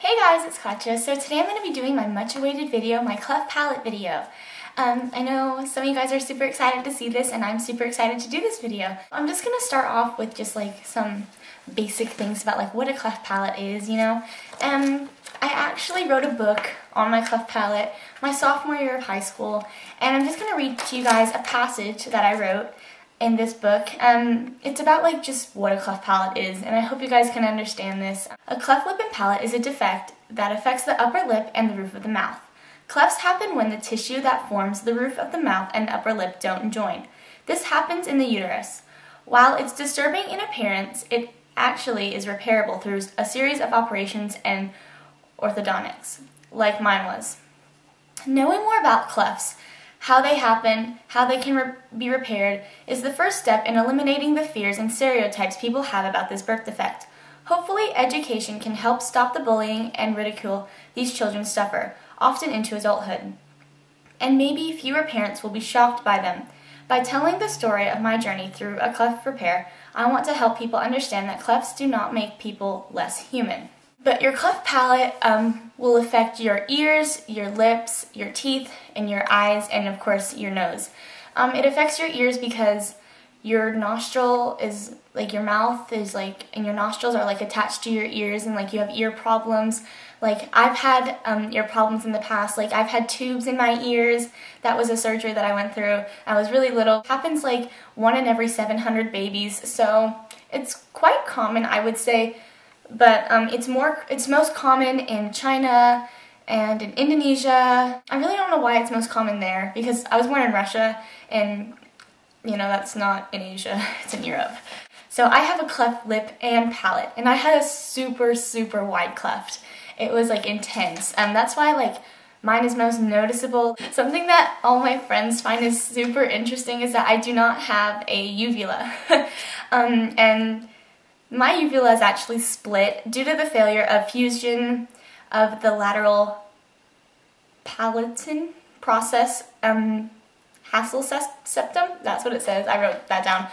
Hey guys, it's Katja. So today I'm going to be doing my much awaited video, my Cleft Palate video. I know some of you guys are super excited to see this and I'm super excited to do this video. I'm just going to start off with just like some basic things about like what a cleft palate is, you know. I actually wrote a book on my cleft palate my sophomore year of high school, and I'm just going to read to you guys a passage that I wrote in this book. It's about like just what a cleft palate is, and I hope you guys can understand this. A cleft lip and palate is a defect that affects the upper lip and the roof of the mouth. Clefts happen when the tissue that forms the roof of the mouth and upper lip don't join. This happens in the uterus. While it's disturbing in appearance, it actually is repairable through a series of operations and orthodontics, like mine was. Knowing more about clefts, how they happen, how they can be repaired, is the first step in eliminating the fears and stereotypes people have about this birth defect. Hopefully, education can help stop the bullying and ridicule these children suffer, often into adulthood. And maybe fewer parents will be shocked by them. By telling the story of my journey through a cleft repair, I want to help people understand that clefts do not make people less human. But your cleft palate will affect your ears, your lips, your teeth, and your eyes, and of course your nose. It affects your ears because your nostril is like, your mouth is like, and your nostrils are like attached to your ears, and like you have ear problems. Like I've had ear problems in the past. Like I've had tubes in my ears. That was a surgery that I went through. I was really little. It happens like 1 in every 700 babies, so it's quite common, I would say. But it's most common in China and in Indonesia. I really don't know why it's most common there, because I was born in Russia, and you know, that's not in Asia, it's in Europe. So I have a cleft lip and palate, and I had a super, super wide cleft. It was like intense, and that's why like mine is most noticeable. Something that all my friends find is super interesting is that I do not have a uvula. And my uvula is actually split due to the failure of fusion of the lateral palatin process, Hassel septum, that's what it says. I wrote that down.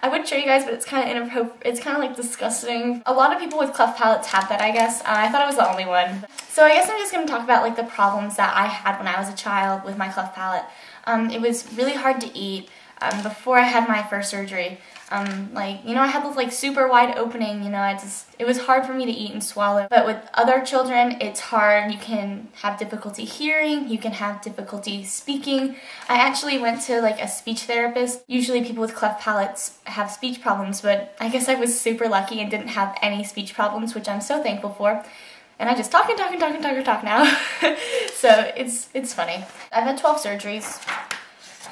I would show you guys, but it's kind of inappropriate. It's kind of like disgusting. A lot of people with cleft palates have that, I guess. I thought I was the only one. So I guess I'm just going to talk about like the problems that I had when I was a child with my cleft palate. It was really hard to eat before I had my first surgery. Like, you know, I had this like super wide opening, you know, it was hard for me to eat and swallow. But with other children, it's hard. You can have difficulty hearing, you can have difficulty speaking. I actually went to like a speech therapist. Usually people with cleft palates have speech problems, but I guess I was super lucky and didn't have any speech problems, which I'm so thankful for. And I just talk now. So it's funny. I've had 12 surgeries.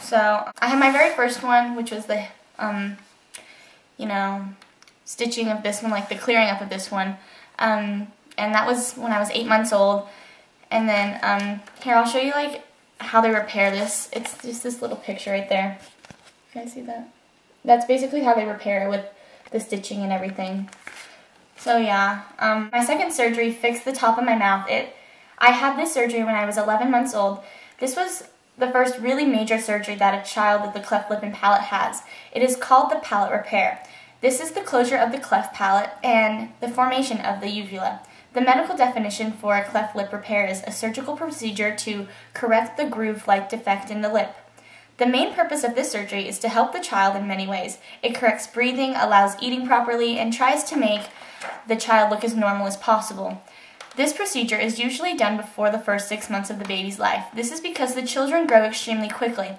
So I had my very first one, which was the you know, stitching of this one, like the clearing up of this one, and that was when I was 8 months old. And then here, I'll show you like how they repair this. It's just this little picture right there. Can I see that? That's basically how they repair with the stitching and everything. So yeah, my second surgery fixed the top of my mouth. I had this surgery when I was 11 months old. This was the first really major surgery that a child with the cleft lip and palate has. It is called the palate repair. This is the closure of the cleft palate and the formation of the uvula. The medical definition for a cleft lip repair is a surgical procedure to correct the groove-like defect in the lip. The main purpose of this surgery is to help the child in many ways. It corrects breathing, allows eating properly, and tries to make the child look as normal as possible. This procedure is usually done before the first 6 months of the baby's life. This is because the children grow extremely quickly,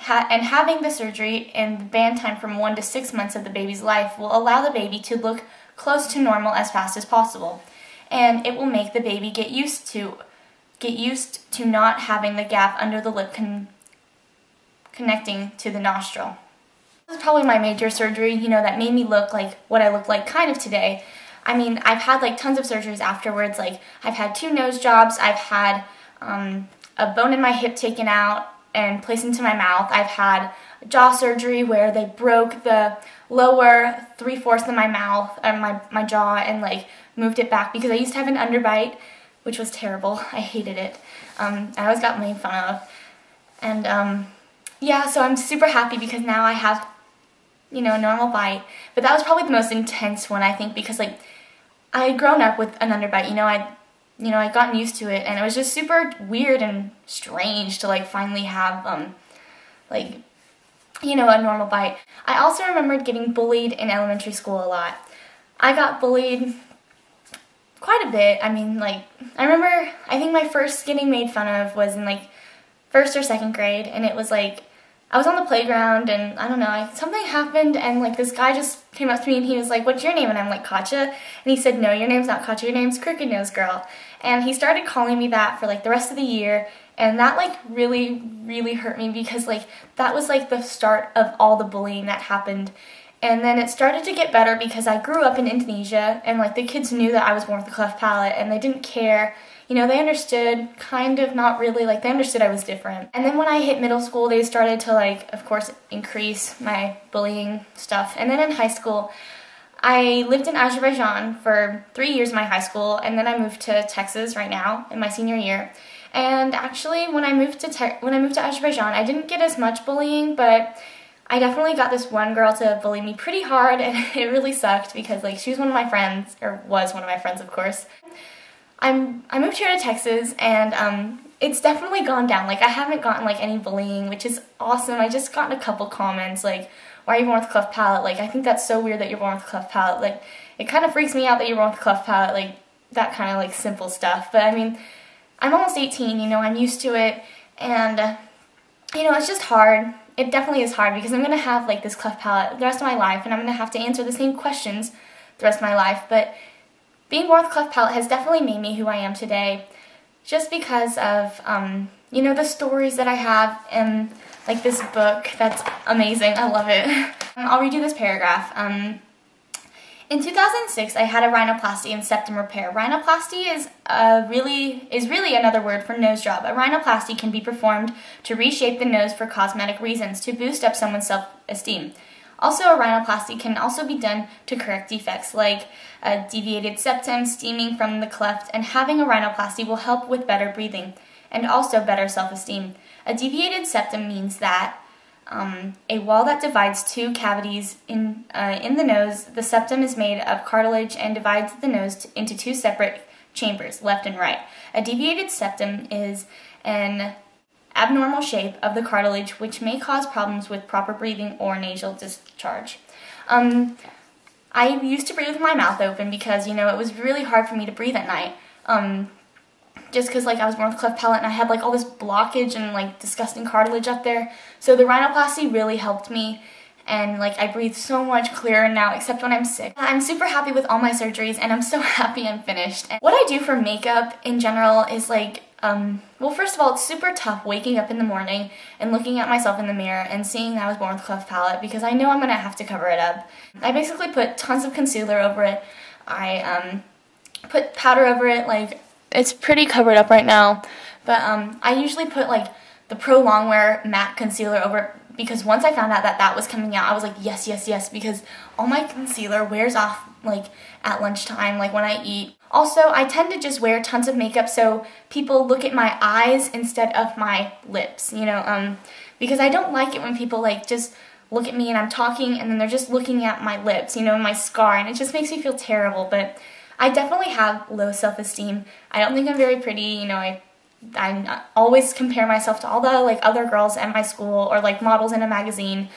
and having the surgery in the band time from 1 to 6 months of the baby's life will allow the baby to look close to normal as fast as possible. And it will make the baby get used to not having the gap under the lip connecting to the nostril. This is probably my major surgery, you know, that made me look like what I look like kind of today. I mean, I've had like tons of surgeries afterwards. Like I've had 2 nose jobs, I've had a bone in my hip taken out and placed into my mouth. I've had jaw surgery where they broke the lower 3/4 of my mouth, my jaw, and like moved it back because I used to have an underbite, which was terrible. I hated it. I always got made fun of. And yeah, so I'm super happy because now I have, you know, a normal bite. But that was probably the most intense one, I think, because like I had grown up with an underbite. You know, you know, I'd gotten used to it, and it was just super weird and strange to like finally have like, you know, a normal bite. I also remembered getting bullied in elementary school a lot. I got bullied quite a bit. I mean, like, I remember, I think my first getting made fun of was in like 1st or 2nd grade, and it was like, I was on the playground, and I don't know, something happened, and like this guy just came up to me and he was like, "What's your name?" And I'm like, "Katja." And he said, "No, your name's not Katja, your name's Crooked Nose Girl." And he started calling me that for like the rest of the year, and that like really hurt me, because like that was like the start of all the bullying that happened. And then it started to get better because I grew up in Indonesia, and like the kids knew that I was born with a cleft palate, and they didn't care. You know, they understood, kind of, not really, like they understood I was different. And then when I hit middle school, they started to like, of course, increase my bullying stuff. And then in high school, I lived in Azerbaijan for 3 years in my high school, and then I moved to Texas right now in my senior year. And actually, when I moved to Azerbaijan, I didn't get as much bullying, but I definitely got this one girl to bully me pretty hard, and it really sucked because like she was one of my friends, or was one of my friends, of course. I moved here to Texas, and it's definitely gone down. Like, I haven't gotten like any bullying, which is awesome. I just gotten a couple comments like, "Why are you born with a cleft palate?" Like, "I think that's so weird that you're born with a cleft palate." Like, it kind of freaks me out that you're born with a cleft palate. Like, that kind of like simple stuff. But I mean, I'm almost 18, you know, I'm used to it, and you know, it's just hard. It definitely is hard because I'm going to have like this cleft palate the rest of my life, and I'm going to have to answer the same questions the rest of my life. But being born with a cleft palate has definitely made me who I am today, just because of, you know, the stories that I have in like this book that's amazing. I love it. I'll read you this paragraph. In 2006, I had a rhinoplasty and septum repair. Rhinoplasty is really another word for nose job. A rhinoplasty can be performed to reshape the nose for cosmetic reasons, to boost up someone's self-esteem. Also, a rhinoplasty can also be done to correct defects like a deviated septum, steaming from the cleft, and having a rhinoplasty will help with better breathing and also better self-esteem. A deviated septum means that a wall that divides two cavities in the nose. The septum is made of cartilage and divides the nose into two separate chambers, left and right. A deviated septum is an abnormal shape of the cartilage, which may cause problems with proper breathing or nasal discharge. I used to breathe with my mouth open because, you know, it was really hard for me to breathe at night. Just because like I was born with a cleft palate and I had like all this blockage and like disgusting cartilage up there. So the rhinoplasty really helped me, and like I breathe so much clearer now, except when I'm sick. I'm super happy with all my surgeries, and I'm so happy I'm finished. And what I do for makeup in general is like, well, first of all, it's super tough waking up in the morning and looking at myself in the mirror and seeing that I was born with a cleft palate, because I know I'm gonna have to cover it up. I basically put tons of concealer over it. I put powder over it. Like, it's pretty covered up right now, but I usually put like the Pro Longwear matte concealer over it, because once I found out that that was coming out, I was like, yes, yes, yes, because all my concealer wears off like at lunchtime, like when I eat. Also, I tend to just wear tons of makeup so people look at my eyes instead of my lips, you know, because I don't like it when people like just look at me and I'm talking and then they're just looking at my lips, you know, my scar, and it just makes me feel terrible. But I definitely have low self-esteem. I don't think I'm very pretty, you know, I always compare myself to all the like other girls at my school or like models in a magazine.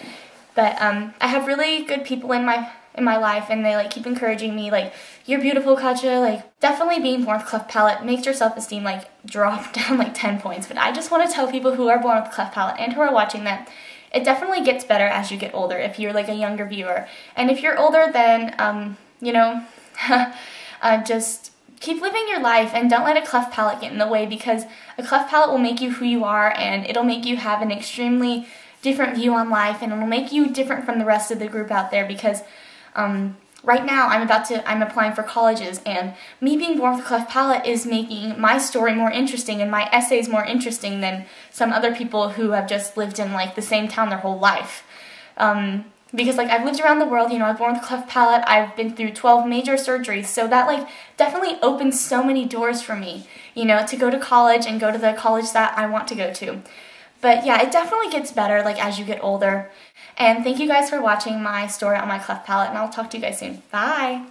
But I have really good people in my life, and they like keep encouraging me, like, "You're beautiful, Katja." Like, definitely being born with a cleft palate makes your self-esteem like drop down like 10 points. But I just want to tell people who are born with a cleft palate and who are watching that it definitely gets better as you get older if you're like a younger viewer. And if you're older, then you know, just keep living your life and don't let a cleft palate get in the way, because a cleft palate will make you who you are, and it'll make you have an extremely different view on life, and it'll make you different from the rest of the group out there. Because right now I'm applying for colleges, and me being born with a cleft palate is making my story more interesting and my essays more interesting than some other people who have just lived in like the same town their whole life. Because like I've lived around the world, you know, I've born with a cleft palate, I've been through 12 major surgeries, so that like definitely opens so many doors for me, you know, to go to college and go to the college that I want to go to. But yeah, it definitely gets better like as you get older. And thank you guys for watching my story on my cleft palate, and I'll talk to you guys soon. Bye!